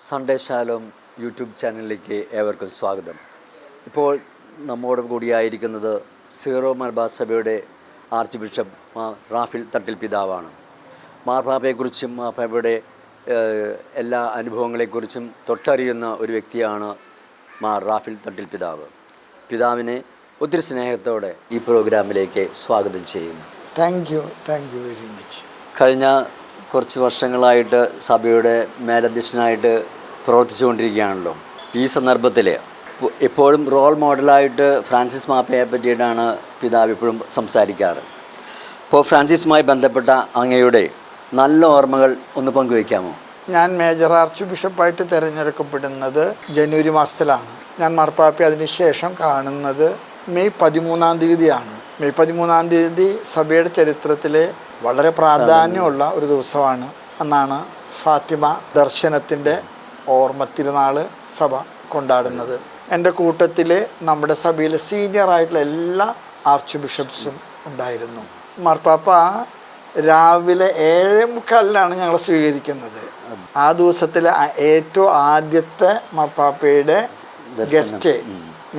Sunday Shalom YouTube ചാനലിലേക്ക് ഏവർക്കും സ്വാഗതം. ഇപ്പോൾ നമ്മോട് കൂടിയായിരിക്കുന്നത് സീറോ മലബാർ സഭയുടെ ആർച്ച് ബിഷപ്പ് റാഫേൽ തട്ടിൽ പിതാവാണ്. മാർപ്പാപ്പയെക്കുറിച്ചും മാർപ്പാപ്പയുടെ എല്ലാ അനുഭവങ്ങളെക്കുറിച്ചും തൊട്ടറിയുന്ന ഒരു വ്യക്തിയാണ് റാഫേൽ തട്ടിൽ പിതാവ്. പിതാവിനെ ഒത്തിരി സ്നേഹത്തോടെ ഈ പ്രോഗ്രാമിലേക്ക് സ്വാഗതം ചെയ്യുന്നു. Thank you very much. കഴിഞ്ഞ കുറച്ച് വർഷങ്ങളായിട്ട് സഭയുടെ മേലധ്യക്ഷനായിട്ട് പ്രവർത്തിച്ചുകൊണ്ടിരിക്കുകയാണല്ലോ. ഈ സന്ദർഭത്തിൽ എപ്പോഴും റോൾ മോഡലായിട്ട് ഫ്രാൻസിസ് മാപ്പയെ പറ്റിയിട്ടാണ് പിതാവ് ഇപ്പോഴും സംസാരിക്കാറ്. ഇപ്പോൾ ഫ്രാൻസിസുമായി ബന്ധപ്പെട്ട അങ്ങയുടെ നല്ല ഓർമ്മകൾ ഒന്ന് പങ്കുവയ്ക്കാമോ? ഞാൻ മേജർ ആർച്ച് ബിഷപ്പായിട്ട് തിരഞ്ഞെടുക്കപ്പെടുന്നത് ജനുവരി മാസത്തിലാണ്. ഞാൻ മാർപ്പാപ്പയെ അതിനുശേഷം കാണുന്നത് മെയ് 13-ാം തീയതിയാണ്. മെയ് 13-ാം തീയതി സഭയുടെ ചരിത്രത്തിലെ വളരെ പ്രാധാന്യമുള്ള ഒരു ദിവസമാണ്. അന്നാണ് ഫാത്തിമ ദർശനത്തിൻ്റെ ഓർമ്മ തിരുനാൾ സഭ കൊണ്ടാടുന്നത്. എൻ്റെ കൂട്ടത്തിൽ നമ്മുടെ സഭയിലെ സീനിയറായിട്ടുള്ള എല്ലാ ആർച്ച് ബിഷപ്സും ഉണ്ടായിരുന്നു. മാർപ്പാപ്പ രാവിലെ 7:45 ഞങ്ങളെ സ്വീകരിക്കുന്നത്. ആ ദിവസത്തിലെ ഏറ്റവും ആദ്യത്തെ മാർപ്പാപ്പയുടെ ഗസ്റ്റ്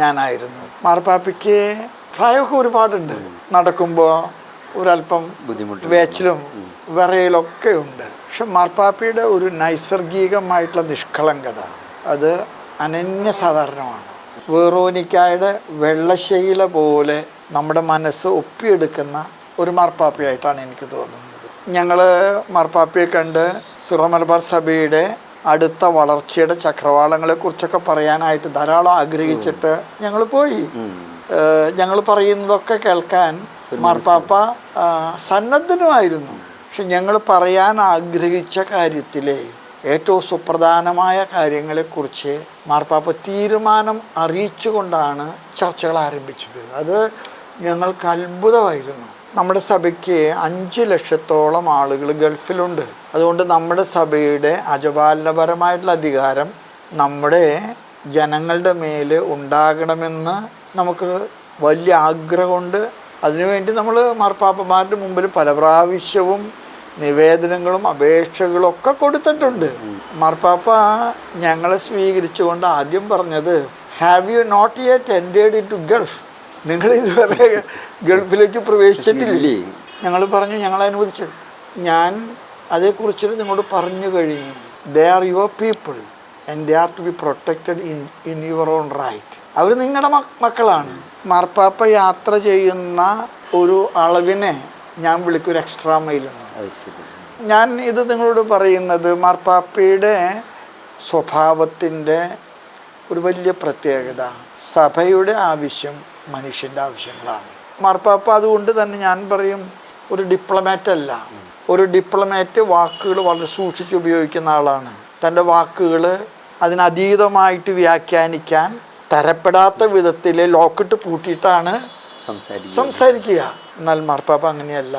ഞാനായിരുന്നു. മാർപ്പാപ്പയ്ക്ക് പ്രായമൊക്കെ ഒരുപാടുണ്ട്. നടക്കുമ്പോൾ ഒരല്പം വേച്ചിലും വിറയലൊക്കെ ഉണ്ട്. പക്ഷെ മാർപ്പാപ്പയുടെ ഒരു നൈസർഗികമായിട്ടുള്ള നിഷ്കളങ്കത അത് അനന്യസാധാരണമാണ്. വെറോനിക്കായുടെ വെള്ളശൈല പോലെ നമ്മുടെ മനസ്സ് ഒപ്പിയെടുക്കുന്ന ഒരു മാർപ്പാപ്പയായിട്ടാണ് എനിക്ക് തോന്നുന്നത്. ഞങ്ങൾ മാർപ്പാപ്പയെ കണ്ട് സീറോ മലബാർ സഭയുടെ അടുത്ത വളർച്ചയുടെ ചക്രവാളങ്ങളെക്കുറിച്ചൊക്കെ പറയാനായിട്ട് ധാരാളം ആഗ്രഹിച്ചിട്ട് ഞങ്ങൾ പോയി. ഞങ്ങൾ പറയുന്നതൊക്കെ കേൾക്കാൻ മാർപ്പാപ്പ സന്നദ്ധനുമായിരുന്നു. പക്ഷെ ഞങ്ങൾ പറയാൻ ആഗ്രഹിച്ച കാര്യത്തിലെ ഏറ്റവും സുപ്രധാനമായ കാര്യങ്ങളെക്കുറിച്ച് മാർപ്പാപ്പ തീരുമാനം അറിയിച്ചുകൊണ്ടാണ് ചർച്ചകൾ ആരംഭിച്ചത്. അത് ഞങ്ങൾക്ക് അത്ഭുതമായിരുന്നു. നമ്മുടെ സഭയ്ക്ക് 5 ലക്ഷത്തോളം ആളുകൾ ഗൾഫിലുണ്ട്. അതുകൊണ്ട് നമ്മുടെ സഭയുടെ അജപാലനപരമായിട്ടുള്ള അധികാരം നമ്മുടെ ജനങ്ങളുടെ മേൽ ഉണ്ടാകണമെന്ന് നമുക്ക് വലിയ ആഗ്രഹമുണ്ട്. അതിനുവേണ്ടി നമ്മൾ മാർപ്പാപ്പമാരുടെ മുമ്പിൽ പല പ്രാവശ്യവും നിവേദനങ്ങളും അപേക്ഷകളും ഒക്കെ കൊടുത്തിട്ടുണ്ട്. മാർപ്പാപ്പ ഞങ്ങളെ സ്വീകരിച്ചുകൊണ്ട് ആദ്യം പറഞ്ഞത്, have you not yet entered into Gulf? നിങ്ങൾ ഇതുവരെ ഗൾഫിലേക്ക് പ്രവേശിച്ചിട്ടില്ലേ? ഞങ്ങൾ പറഞ്ഞു, ഞങ്ങൾ അനുവദിച്ചു. ഞാൻ അതേക്കുറിച്ച് നിങ്ങളോട് പറഞ്ഞു കഴിഞ്ഞു. They are your people and they are to be protected in your own right. അവർ നിങ്ങളുടെ മക്കളാണ്. മാർപ്പാപ്പ യാത്ര ചെയ്യുന്ന ഒരു അളവിനെ ഞാൻ വിളിക്കും ഒരു എക്സ്ട്രാ മൈലെന്ന്. ഞാൻ ഇത് നിങ്ങളോട് പറയുന്നത് മാർപ്പാപ്പയുടെ സ്വഭാവത്തിൻ്റെ ഒരു വലിയ പ്രത്യേകത, സഭയുടെ ആവശ്യം മനുഷ്യൻ്റെ ആവശ്യങ്ങളാണ്. മാർപ്പാപ്പ അതുകൊണ്ട് തന്നെ ഞാൻ പറയും ഒരു ഡിപ്ലോമാറ്റ് അല്ല. ഒരു ഡിപ്ലോമാറ്റ് വാക്കുകൾ വളരെ സൂക്ഷിച്ച് ഉപയോഗിക്കുന്ന ആളാണ്. തൻ്റെ വാക്കുകൾ അതിനതീതമായിട്ട് വ്യാഖ്യാനിക്കാൻ തരപ്പെടാത്ത വിധത്തിൽ ലോക്കിട്ട് പൂട്ടിയിട്ടാണ് സംസാരിക്കുക. എന്നാൽ മാർപ്പാപ്പ അങ്ങനെയല്ല.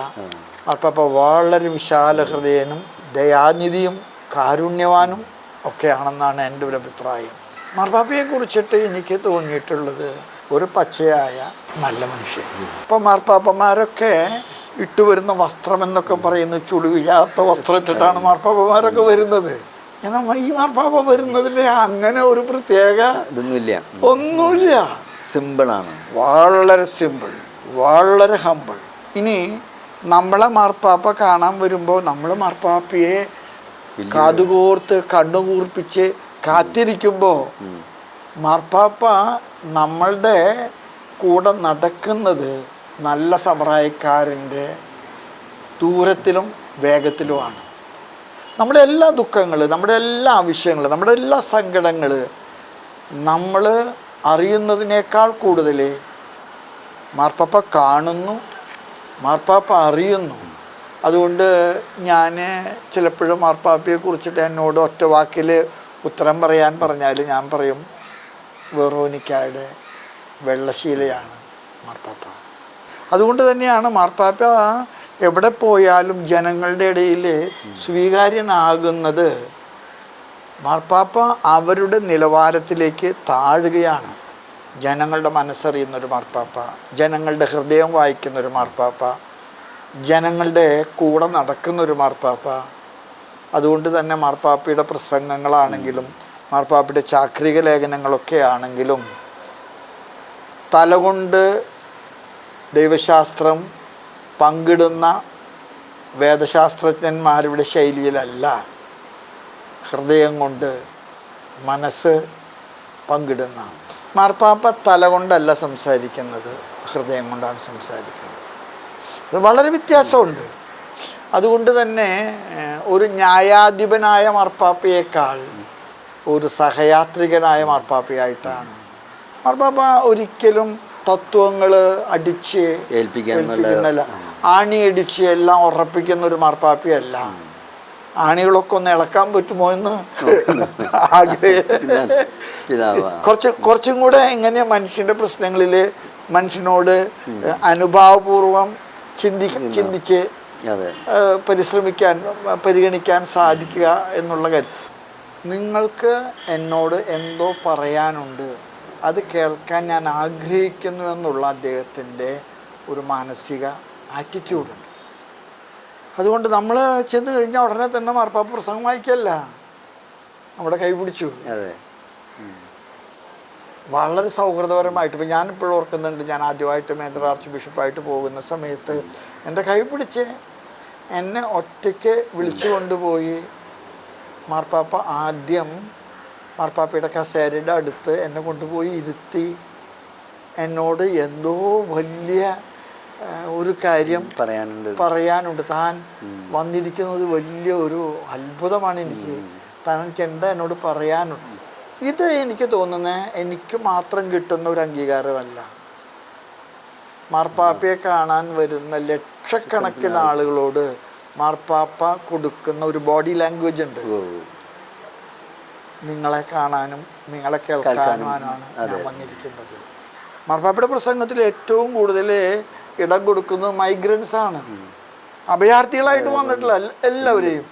മാർപ്പാപ്പ വളരെ വിശാല ഹൃദയനും ദയാനിധിയും കാരുണ്യവാനും ഒക്കെയാണെന്നാണ് എൻ്റെ ഒരു അഭിപ്രായം. മാർപ്പാപ്പയെ കുറിച്ചിട്ട് എനിക്ക് തോന്നിയിട്ടുള്ളത് ഒരു പച്ചയായ നല്ല മനുഷ്യൻ. ഇപ്പം മാർപ്പാപ്പന്മാരൊക്കെ ഇട്ടുവരുന്ന വസ്ത്രം എന്നൊക്കെ പറയുന്നത് ചുളിവില്ലാത്ത വസ്ത്രം ഇട്ടിട്ടാണ് മാർപ്പാപ്പന്മാരൊക്കെ വരുന്നത്. എന്നാൽ ഈ മാർപ്പാപ്പ വരുന്നതിൽ അങ്ങനെ ഒരു പ്രത്യേക ഒന്നുമില്ല. സിമ്പിളാണ്, വളരെ സിമ്പിൾ, വളരെ ഹമ്പിൾ. ഇനി നമ്മളെ മാർപ്പാപ്പ കാണാൻ വരുമ്പോൾ നമ്മൾ മാർപ്പാപ്പയെ കാതുകോർത്ത് കണ്ണുകൂർപ്പിച്ച് കാത്തിരിക്കുമ്പോൾ മാർപ്പാപ്പ നമ്മളുടെ കൂടെ നടക്കുന്നത് നല്ല സമ്പ്രദായക്കാരൻ്റെ ദൂരത്തിലും വേഗത്തിലുമാണ്. നമ്മുടെ എല്ലാ ദുഃഖങ്ങൾ, നമ്മുടെ എല്ലാ ആവശ്യങ്ങൾ, നമ്മുടെ എല്ലാ സങ്കടങ്ങൾ നമ്മൾ അറിയുന്നതിനേക്കാൾ കൂടുതൽ മാർപ്പാപ്പ കാണുന്നു, മാർപ്പാപ്പ അറിയുന്നു. അതുകൊണ്ട് ഞാൻ ചിലപ്പോഴും മാർപ്പാപ്പയെ കുറിച്ചിട്ട് എന്നോട് ഒറ്റ വാക്കിൽ ഉത്തരം പറയാൻ പറഞ്ഞാൽ ഞാൻ പറയും വെറോനിക്കായുടെ വെള്ളശീലയാണ് മാർപ്പാപ്പ. അതുകൊണ്ട് തന്നെയാണ് മാർപ്പാപ്പ എവിടെ പോയാലും ജനങ്ങളുടെ ഇടയിൽ സ്വീകാര്യനാകുന്നത്. മാർപ്പാപ്പ അവരുടെ നിലവാരത്തിലേക്ക് താഴുകയാണ്. ജനങ്ങളുടെ മനസ്സറിയുന്നൊരു മാർപ്പാപ്പ, ജനങ്ങളുടെ ഹൃദയം വായിക്കുന്നൊരു മാർപ്പാപ്പ, ജനങ്ങളുടെ കൂടെ നടക്കുന്നൊരു മാർപ്പാപ്പ, അതുകൊണ്ട് തന്നെ മാർപ്പാപ്പയുടെ പ്രസംഗങ്ങളാണെങ്കിലും മാർപ്പാപ്പയുടെ ചാക്രിക ലേഖനങ്ങളൊക്കെ ആണെങ്കിലും തലകൊണ്ട് ദൈവശാസ്ത്രം പങ്കിടുന്ന വേദശാസ്ത്രജ്ഞന്മാരുടെ ശൈലിയിലല്ല, ഹൃദയം കൊണ്ട് മനസ്സ് പങ്കിടുന്ന. മാർപ്പാപ്പ തല കൊണ്ടല്ല സംസാരിക്കുന്നത്, ഹൃദയം കൊണ്ടാണ് സംസാരിക്കുന്നത്. അത് വളരെ വ്യത്യാസമുണ്ട്. അതുകൊണ്ട് തന്നെ ഒരു ന്യായാധിപനായ മാർപ്പാപ്പയേക്കാൾ ഒരു സഹയാത്രികനായ മാർപ്പാപ്പയായിട്ടാണ്. മാർപ്പാപ്പ ഒരിക്കലും തത്വങ്ങൾ അടിച്ച് ഏൽപ്പിക്കുന്നല്ല, ആണിയടിച്ച് എല്ലാം ഉറപ്പിക്കുന്ന ഒരു മാർപ്പാപ്പയല്ല. ആണികളൊക്കെ ഒന്ന് ഇളക്കാൻ പറ്റുമോ എന്ന് കുറച്ചും കൂടെ എങ്ങനെ മനുഷ്യൻ്റെ പ്രശ്നങ്ങളിൽ മനുഷ്യനോട് അനുഭാവപൂർവം ചിന്തിച്ച് പരിഗണിക്കാൻ സാധിക്കുക എന്നുള്ള കാര്യം. നിങ്ങൾക്ക് എന്നോട് എന്തോ പറയാനുണ്ട്, അത് കേൾക്കാൻ ഞാൻ ആഗ്രഹിക്കുന്നു എന്നുള്ള അദ്ദേഹത്തിൻ്റെ ഒരു മാനസിക ആറ്റിറ്റ്യൂഡുണ്ട്. അതുകൊണ്ട് നമ്മൾ ചെന്ന് കഴിഞ്ഞാൽ ഉടനെ തന്നെ മാർപ്പാപ്പ പ്രസംഗം വായിക്കല്ല, നമ്മുടെ കൈ പിടിച്ചു. വളരെ സൗഹൃദപരമായിട്ട്. ഇപ്പം ഞാനിപ്പോഴും ഓർക്കുന്നുണ്ട്, ഞാൻ ആദ്യമായിട്ട് മേജർ ആർച്ച് ബിഷപ്പായിട്ട് പോകുന്ന സമയത്ത് എൻ്റെ കൈ പിടിച്ച് എന്നെ ഒറ്റയ്ക്ക് വിളിച്ചു കൊണ്ടുപോയി മാർപ്പാപ്പ ആദ്യം മാർപ്പാപ്പയുടെ കസേരയുടെ അടുത്ത് എന്നെ കൊണ്ടുപോയി ഇരുത്തി എന്നോട് എന്തോ വലിയ ഒരു കാര്യം പറയാനുണ്ട്, താൻ വന്നിരിക്കുന്നത് വലിയ ഒരു അത്ഭുതമാണ്, തനിക്ക് എന്താ എന്നോട് പറയാനുണ്ട്. ഇത് എനിക്ക് തോന്നുന്നത് എനിക്ക് മാത്രം കിട്ടുന്ന ഒരു അംഗീകാരമല്ല. മാർപ്പാപ്പയെ കാണാൻ വരുന്ന ലക്ഷക്കണക്കിന് ആളുകളോട് മാർപ്പാപ്പ കൊടുക്കുന്ന ഒരു ബോഡി ലാംഗ്വേജ് ഉണ്ട്. നിങ്ങളെ കാണാനും നിങ്ങളെ കേൾക്കാനുമാണ് ഞാൻ വന്നിരിക്കുന്നത്. മാർപ്പാപ്പയുടെ പ്രസംഗത്തിൽ ഏറ്റവും കൂടുതൽ ഇടം കൊടുക്കുന്നത് മൈഗ്രൻസ് ആണ്, അഭയാർത്ഥികളായിട്ട് വന്നിട്ടുള്ള എല്ലാവരെയും.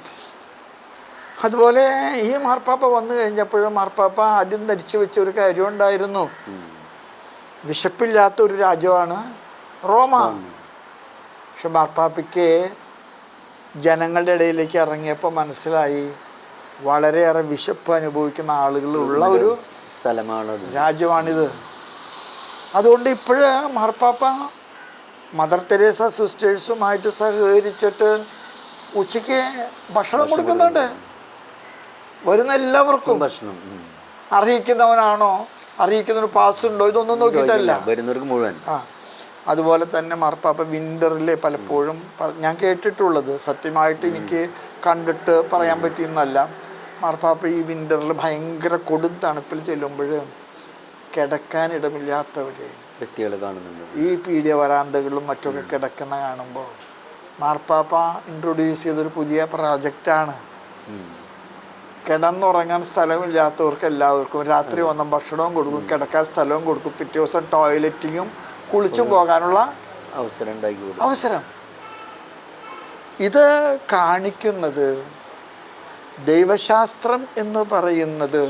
അതുപോലെ ഈ മാർപ്പാപ്പ വന്നു കഴിഞ്ഞപ്പോഴും മാർപ്പാപ്പ ആദ്യം ധരിച്ചു വെച്ച ഒരു കാര്യം ഉണ്ടായിരുന്നു, വിശപ്പില്ലാത്ത ഒരു രാജ്യമാണ് റോമ. പക്ഷെ മാർപ്പാപ്പയ്ക്ക് ജനങ്ങളുടെ ഇടയിലേക്ക് ഇറങ്ങിയപ്പോൾ മനസ്സിലായി വളരെയേറെ വിശപ്പ് അനുഭവിക്കുന്ന ആളുകളുള്ള ഒരു രാജ്യമാണിത്. അതുകൊണ്ട് ഇപ്പോഴ് മാർപ്പാപ്പ മദർ തെരേസ സിസ്റ്റേഴ്സുമായിട്ട് സഹകരിച്ചിട്ട് ഉച്ചയ്ക്ക് ഭക്ഷണം കൊടുക്കുന്നുണ്ട്. വരുന്ന എല്ലാവർക്കും ഭക്ഷണം. അറിയിക്കുന്നവനാണോ, അറിയിക്കുന്നൊരു പാസ് ഉണ്ടോ, ഇതൊന്നും നോക്കിയിട്ടല്ല, വരുന്നവർക്ക് മുഴുവൻ. അതുപോലെ തന്നെ മാർപ്പാപ്പ വിൻ്ററിൽ പലപ്പോഴും ഞാൻ കേട്ടിട്ടുള്ളത്, സത്യമായിട്ട് എനിക്ക് കണ്ടിട്ട് പറയാൻ പറ്റിയെന്നല്ല, മാർപ്പാപ്പ ഈ വിൻ്ററിൽ ഭയങ്കര കൊടും തണുപ്പിൽ ചെല്ലുമ്പോൾ കിടക്കാനിടമില്ലാത്തവർ വ്യക്തികളെ കാണുന്നുണ്ട്. ഈ പീഡിയ വരാന്തകളിലും മറ്റൊക്കെ കിടക്കുന്ന കാണുമ്പോൾ മാർപ്പാപ്പ ഇൻട്രൊഡ്യൂസ് ചെയ്തൊരു പുതിയ പ്രോജക്റ്റാണ്. കിടന്നുറങ്ങാൻ സ്ഥലമില്ലാത്തവർക്ക് എല്ലാവർക്കും രാത്രി വന്ന ഭക്ഷണവും കൊടുക്കും, കിടക്കാൻ സ്ഥലവും കൊടുക്കും, പിറ്റേ ദിവസം ടോയ്ലറ്റിങ്ങും കുളിച്ചും പോകാനുള്ള അവസരം. ഇത് കാണിക്കുന്നത് ദൈവശാസ്ത്രം എന്ന് പറയുന്നത്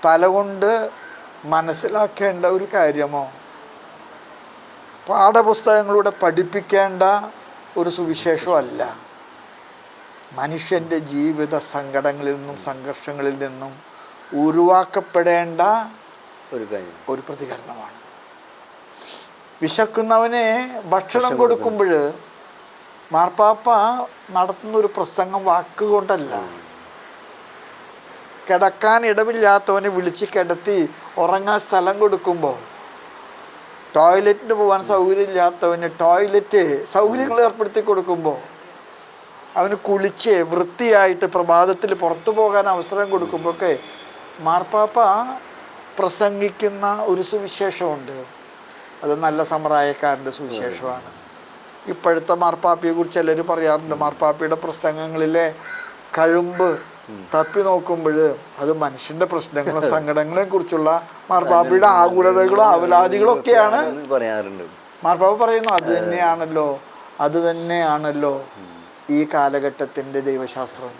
തലകൊണ്ട് മനസ്സിലാക്കേണ്ട ഒരു കാര്യമോ പാഠപുസ്തകങ്ങളിലൂടെ പഠിപ്പിക്കേണ്ട ഒരു സുവിശേഷമല്ല. മനുഷ്യൻ്റെ ജീവിത സങ്കടങ്ങളിൽ നിന്നും സംഘർഷങ്ങളിൽ നിന്നും ഉരുവാക്കപ്പെടേണ്ട ഒരു പ്രതികരണമാണ്. വിശക്കുന്നവനെ ഭക്ഷണം കൊടുക്കുമ്പോൾ മാർപ്പാപ്പ നടത്തുന്നൊരു പ്രസംഗം വാക്കുകൊണ്ടല്ല, കിടക്കാൻ ഇടമില്ലാത്തവനെ വിളിച്ച് കിടത്തി ഉറങ്ങാൻ സ്ഥലം കൊടുക്കുമ്പോൾ, ടോയ്ലറ്റിന് പോകാൻ സൗകര്യമില്ലാത്തവന് ടോയ്ലറ്റ് സൗകര്യങ്ങൾ ഏർപ്പെടുത്തി കൊടുക്കുമ്പോൾ, അവന് കുളിച്ച് വൃത്തിയായിട്ട് പ്രഭാതത്തിൽ പുറത്തു പോകാൻ അവസരം കൊടുക്കുമ്പോഴൊക്കെ മാർപ്പാപ്പ പ്രസംഗിക്കുന്ന ഒരു സുവിശേഷമുണ്ട്. അത് നല്ല സമറായക്കാരൻ്റെ സുവിശേഷമാണ്. ഇപ്പോഴത്തെ മാർപ്പാപ്പയെക്കുറിച്ച് ചിലർ പറയാറുണ്ട്, മാർപ്പാപ്പയുടെ പ്രസംഗങ്ങളിലെ കഴുമ്പ് തപ്പി നോക്കുമ്പോൾ അത് മനുഷ്യൻ്റെ പ്രശ്നങ്ങളും സങ്കടങ്ങളെ കുറിച്ചുള്ള മാർപ്പാപ്പയുടെ ആകുലതകളും അവലാദികളും ഒക്കെയാണ് പറയാറുണ്ട്. മാർപ്പാപ്പ പറയുന്നു അത് തന്നെയാണല്ലോ ഈ കാലഘട്ടത്തിൻ്റെ ദൈവശാസ്ത്രം.